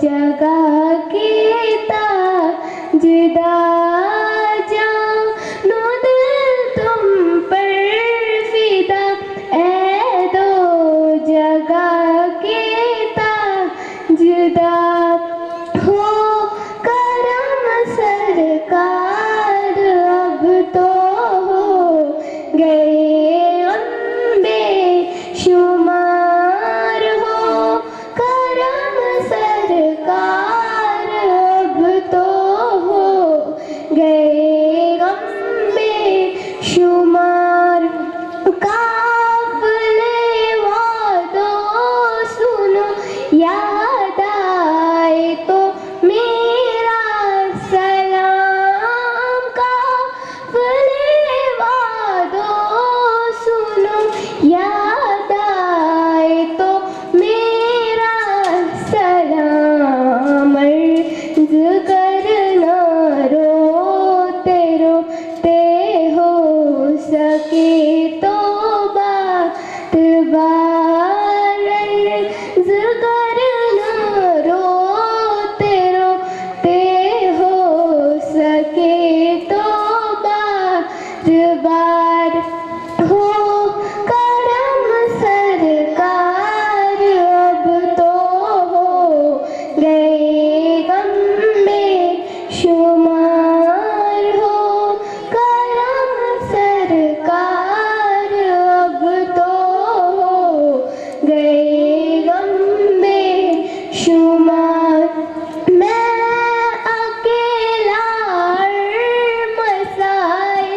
जगह के ताजदा जानो दिल तुम पर फिदा ए दो जगह के ताजदा हो करम सरकार अब तो हो गए अम्बे शुमार हो करम सरकार अब तो हो गए अम्बे शुमार काफिले वादों सुनो याद आए तो मेरा सलाम काफिले वादों सुनो याद आए तो मेरा सलाम अर्ज़ करना रोते रोते हो सके तो बात बार अर्ज़ करना रोते रोते हो सके तो बार बार हो करम सरकार अब तो हो गए गम में शुमार हो करम सरकार अब तो हो गए गम में शुमार मैं अकेला मसाए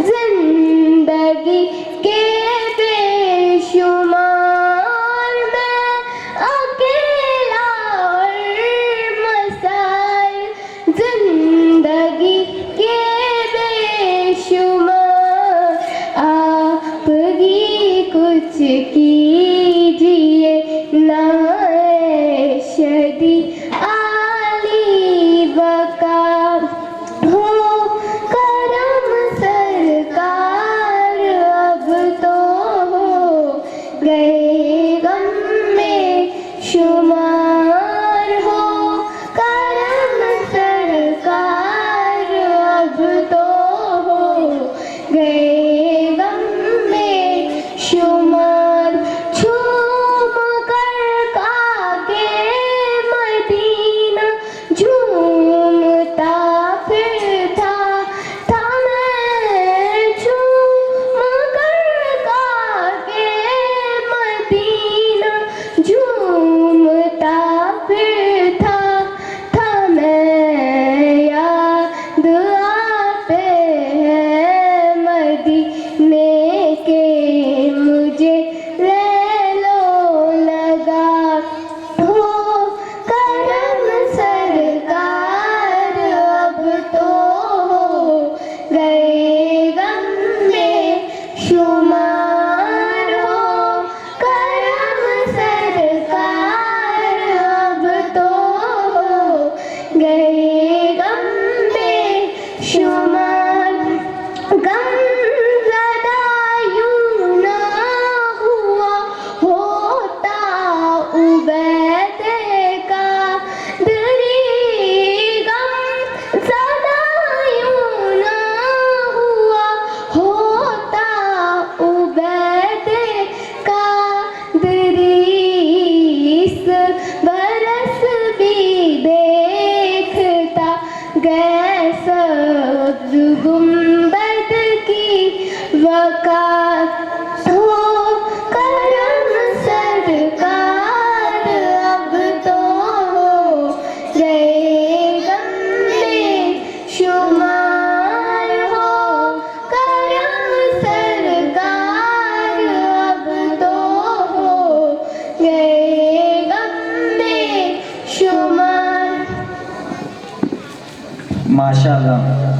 जिंदगी के बेशुमार मैं अकेला मसाए जिंदगी के बेशुमार आप ही कुछ कीजिए ना शदी आली बका हो करम सरकार अब तो हो गए गम में शुमार हो करम सरकार अब तो हो गए गम में शुमार झूम कर काके मदीना झूमता फिर था मैं झूम कर काके मदीना झूमता फिर था मैं याद आते हैं मदीने के मुझे ले लो लगा हो करम सरकार अब तो हो गए गम में शुमार हो करम सरकार अब तो हो गए गम में शुमार गम ज़दा यूं ना हुआ होता उबैदे का दरी गम ज़दा यूं ना हुआ होता उबैदे का दरीस बरस भी देखता गए सब्ज़ गुंबद की वक़ार हो करम सरकार अब तो हो गए गम में शुमार हो करम सरकार अब तो हो गए गम में शुमार माशाअल्लाह।